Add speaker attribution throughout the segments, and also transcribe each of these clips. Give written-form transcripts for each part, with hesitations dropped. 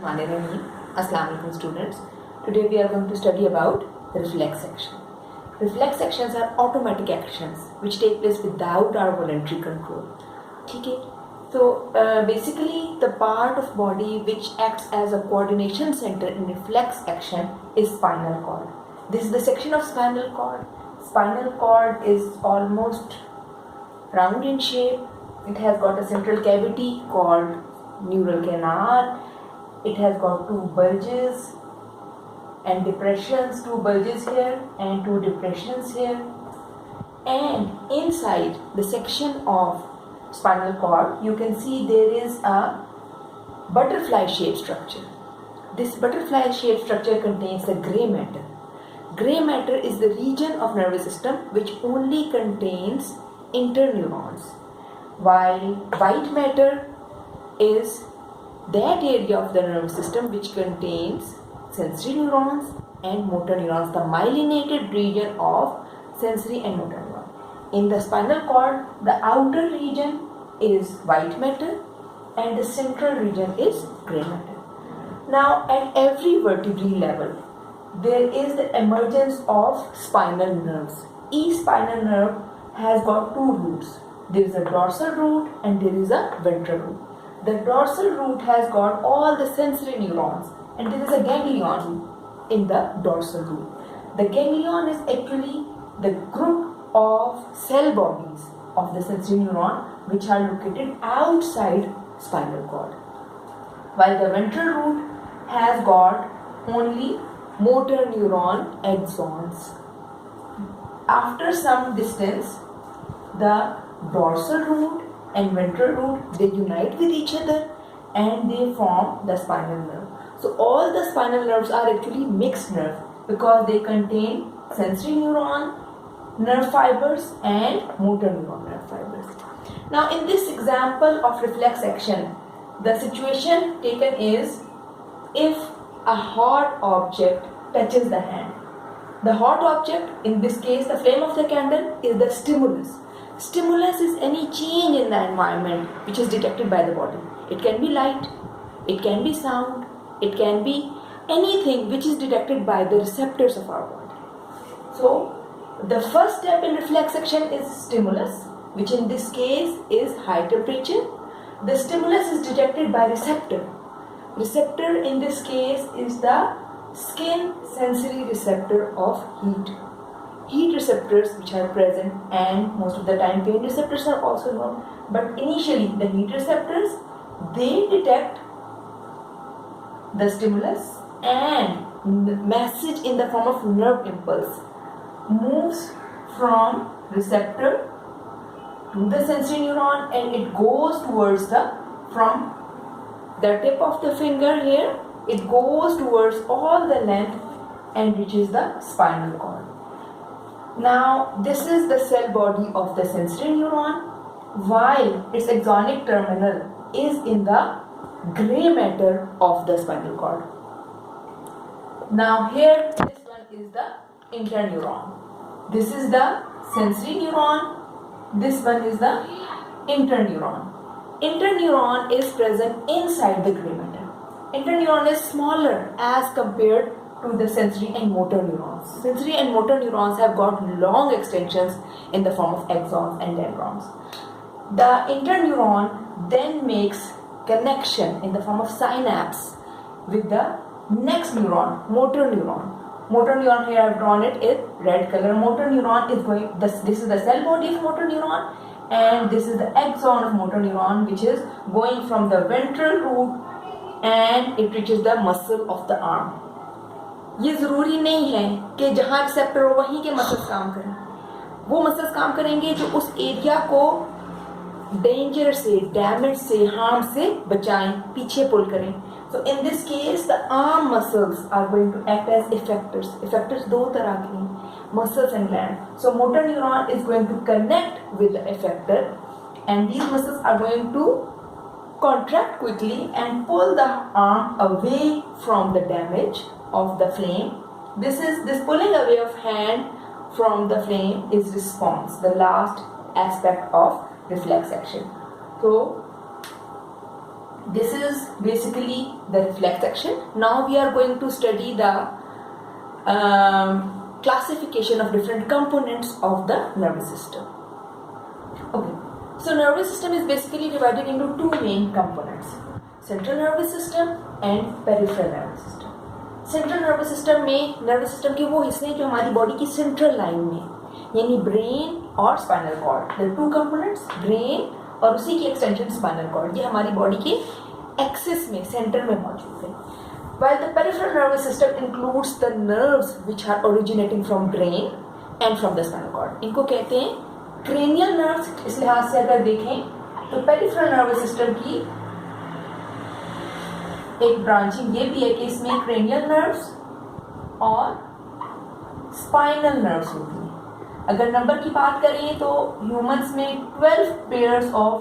Speaker 1: Bismillahirrahmanirrahim. Assalamu alaikum students. Today we are going to study about reflex action. Reflex actions are automatic actions which take place without our voluntary control. Okay? So basically the part of body which acts as a coordination center in reflex action is spinal cord. This is the section of spinal cord. Spinal cord is almost round in shape. It has got a central cavity called neural canal. It has got two bulges and depressions, two bulges here and two depressions here. And inside the section of spinal cord, you can see there is a butterfly shaped structure. This butterfly shaped structure contains the gray matter. Gray matter is the region of nervous system which only contains interneurons, while white matter is that area of the nervous system which contains sensory neurons and motor neurons, the myelinated region of sensory and motor neurons. In the spinal cord, the outer region is white matter and the central region is gray matter. Now, at every vertebrae level, there is the emergence of spinal nerves. Each spinal nerve has got two roots. There is a dorsal root and there is a ventral root. The dorsal root has got all the sensory neurons and there is a ganglion in the dorsal root. The ganglion is actually the group of cell bodies of the sensory neuron which are located outside spinal cord. While the ventral root has got only motor neuron axons. After some distance, the dorsal root and ventral root, they unite with each other and they form the spinal nerve. So all the spinal nerves are actually mixed nerve because they contain sensory neuron nerve fibers and motor neuron nerve fibers. Now in this example of reflex action, the situation taken is if a hot object touches the hand. The hot object, in this case the flame of the candle, is the stimulus. Stimulus is any change in the environment which is detected by the body. It can be light, it can be sound, it can be anything which is detected by the receptors of our body. So, the first step in reflex action is stimulus, which in this case is high temperature. The stimulus is detected by receptor. Receptor in this case is the skin sensory receptor of heat. Heat receptors which are present, and most of the time pain receptors are also known, but initially the heat receptors, they detect the stimulus and the message in the form of nerve impulse moves from receptor to the sensory neuron and it goes towards from the tip of the finger here, it goes towards all the length and reaches the spinal cord. Now, this is the cell body of the sensory neuron, while its axonic terminal is in the gray matter of the spinal cord. Now, here this one is the interneuron. This is the sensory neuron. This one is the interneuron. Interneuron is present inside the gray matter. Interneuron is smaller as compared to the sensory and motor neurons. Sensory and motor neurons have got long extensions in the form of axons and dendrons. The interneuron then makes connection in the form of synapse with the next neuron, motor neuron. Motor neuron, here I have drawn it in red color. Motor neuron is going, this is the cell body of motor neuron and this is the axon of motor neuron which is going from the ventral root and it reaches the muscle of the arm. ये ज़रूरी नहीं है कि जहाँ receptor हो वहीं के muscles काम करें. वो मसल्स काम करेंगे जो उस एरिया को डेंजर से, डैमेज से, हार्म से बचाएं, पीछे पुल करें. So in this case, the arm muscles are going to act as effectors. Effectors दो तरह के हैं, muscles and gland. So motor neuron is going to connect with the effector and these muscles are going to contract quickly and pull the arm away from the damage of the flame. This pulling away of hand from the flame is response, the last aspect of reflex action. So This is basically the reflex action. Now we are going to study the classification of different components of the nervous system. Okay, so nervous system is basically divided into two main components: central nervous system and peripheral nervous system. Central nervous system में nervous system के वो हिस्से हैं जो हमारी body की central line में, यानी ब्रेन और spinal cord, the two components, brain और उसी की एक्सटेंशन स्पाइनल कॉर्ड, ये हमारी बॉडी के एक्सिस में, सेंटर में मौजूद है. While the peripheral nervous system includes the nerves which are originating from brain and from the spinal cord. इनको कहते हैं cranial nerves. इस लिहाज से अगर देखें तो peripheral nervous system की एक ब्रांचिंग ये भी है कि इसमें cranial nerves और spinal nerves होती हैं. अगर नंबर की बात करें तो ह्यूमंस में 12 pairs of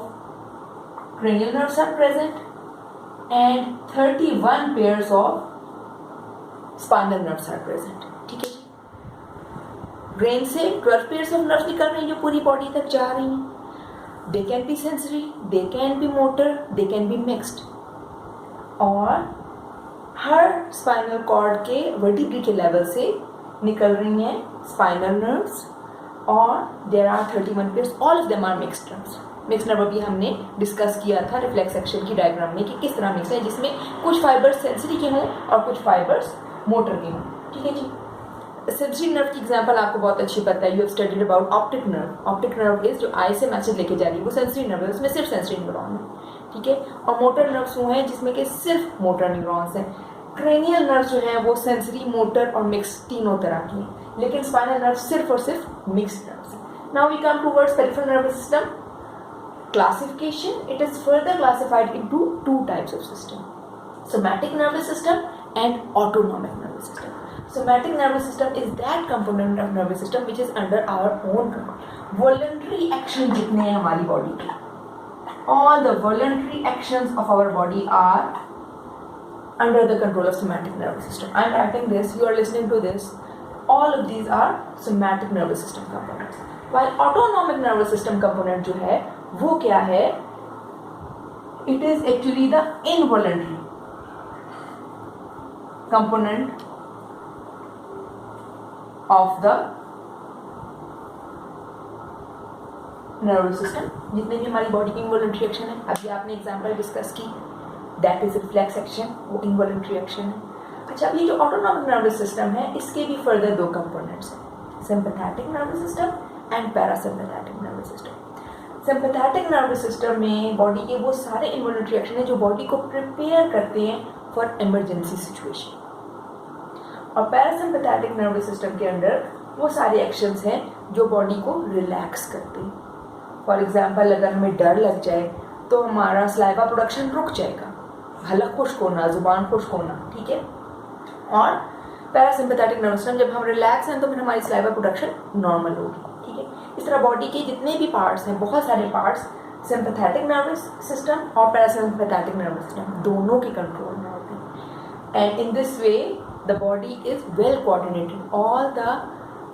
Speaker 1: cranial nerves are present and 31 pairs of spinal nerves are present. ठीक है जी. ब्रेन से 12 pairs of nerves निकल रही हैं जो पूरी बॉडी तक जा रही हैं. They can be sensory, they can be motor, they can be mixed. और हर स्पाइनल कॉर्ड के वर्टिब्री के लेवल से निकल रही हैं स्पाइनल नर्व्स और there are 31 pairs. All of them are mixed nerves. Mix nerve भी हमने डिस्कस किया था रिफ्लेक्स एक्शन की डायग्राम में कि किस तरह मिक्स है, जिसमें कुछ फाइबर्स सेंसरी के हों और कुछ फाइबर्स मोटर के हों. ठीक है जी. सेंसरी नर्व की एग्जांपल आपको बहुत अच्छी पता है. You have studied about optic nerve. Optic nerve is जो आई से मैसेज लेके जा रही है, वो सेंसरी नर्व है, उसमें सिर्फ सेंसरी न्यूरॉन है. ठीक है. और मोटर नर्व्स वो हैं जिसमें कि सिर्फ मोटर न्यूरॉन्स हैं. क्रेनियल नर्व्स जो हैं वो सेंसरी, मोटर और मिक्स तीनों तरह की हैं, लेकिन स्पाइनल नर्व सिर्फ और सिर्फ मिक्स्ड नर्व्स हैं. Now we come towards peripheral nervous system. Classification, it is further classified into two types of system: somatic nervous system and autonomic nervous system. Somatic nervous system is that component of nervous system which is under our own control. Voluntary action जितने हैं हमारी body के, all the voluntary actions of our body are under the control of somatic nervous system. I am writing this, you are listening to this. All of these are somatic nervous system components. While autonomic nervous system component जो है वो क्या है? It is actually the involuntary component of the nervous system. जितने भी हमारी body की involuntary action है, अभी आपने एग्जाम्पल डिस्कस की, that is reflex action, वो involuntary action है. अच्छा, अब ये जो autonomic nervous system है इसके भी further दो components हैं: sympathetic nervous system and parasympathetic nervous system. Sympathetic nervous system में बॉडी के वो सारे इन्वॉल्यूंटरी एक्शन हैं जो बॉडी को प्रिपेयर करते हैं फॉर इमरजेंसी सिचुएशन. और पैरासिम्पैथेटिक नर्वस सिस्टम के अंदर वो सारे एक्शंस हैं जो बॉडी को रिलैक्स करते हैं. फॉर एग्जांपल, अगर हमें डर लग जाए तो हमारा सलाइवा प्रोडक्शन रुक जाएगा, हलक खुश्क होना, जुबान खुश्क होना. ठीक है. और पैरासिम्पैथेटिक नर्वस सिस्टम, जब हम रिलैक्स हैं तो फिर हमारी सलाइवा प्रोडक्शन नॉर्मल होगी. ठीक है. इस तरह बॉडी के जितने भी पार्ट्स हैं, बहुत सारे पार्ट्स सिंपैथेटिक नर्वस सिस्टम और पैरासिम्पैथेटिक नर्वस सिस्टम दोनों के कंट्रोल में होते हैं. And in this way the body is well coordinated. All the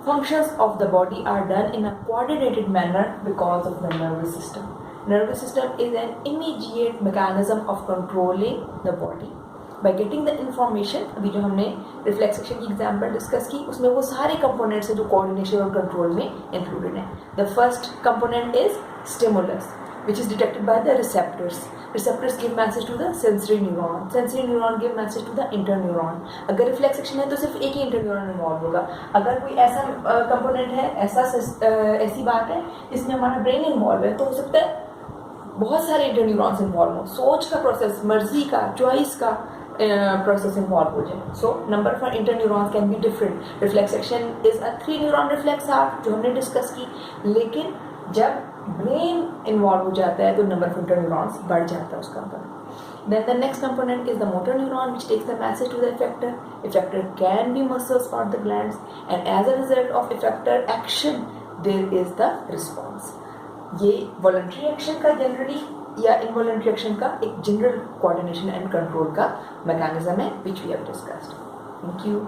Speaker 1: functions of the body are done in a coordinated manner because of the nervous system. Nervous system is an immediate mechanism of controlling the body by getting the information. अभी जो हमने reflex action की example discuss की उसमें वो सारे components हैं जो कोऑर्डिनेशन और कंट्रोल में इंक्लूडेड हैं. The first component is stimulus which is detected by the receptors. Receptors give message to the sensory neuron. Sensory neuron give message to the interneuron. अगर रिफ्लेक्स एक्शन है तो सिर्फ एक ही इंटरन्यूरॉन इन्वॉल्व होगा. अगर कोई ऐसा कंपोनेंट है, ऐसी बात है जिसमें हमारा ब्रेन इन्वॉल्व है, तो हो सकता है बहुत सारे इंटरन्यूरॉन्स इन्वॉल्व हो, सोच का प्रोसेस, मर्जी का, चॉइस का प्रोसेस इन्वॉल्व हो जाए. So number for interneurons can be different. Reflex action is a 3 neuron reflex arc जो हमने डिस्कस की, लेकिन जब ब्रेन इन्वॉल्व हो जाता है तो नंबर ऑफ इंटरन्यूरॉन्स बढ़ जाता है उसका अंदर. Then the next component is the motor neuron which takes the message to the effector. Effector can be muscles or the glands, and as a result of effector action there is the response. ये voluntary action का generally या involuntary action का एक general coordination and control का mechanism है which we have discussed. Thank you.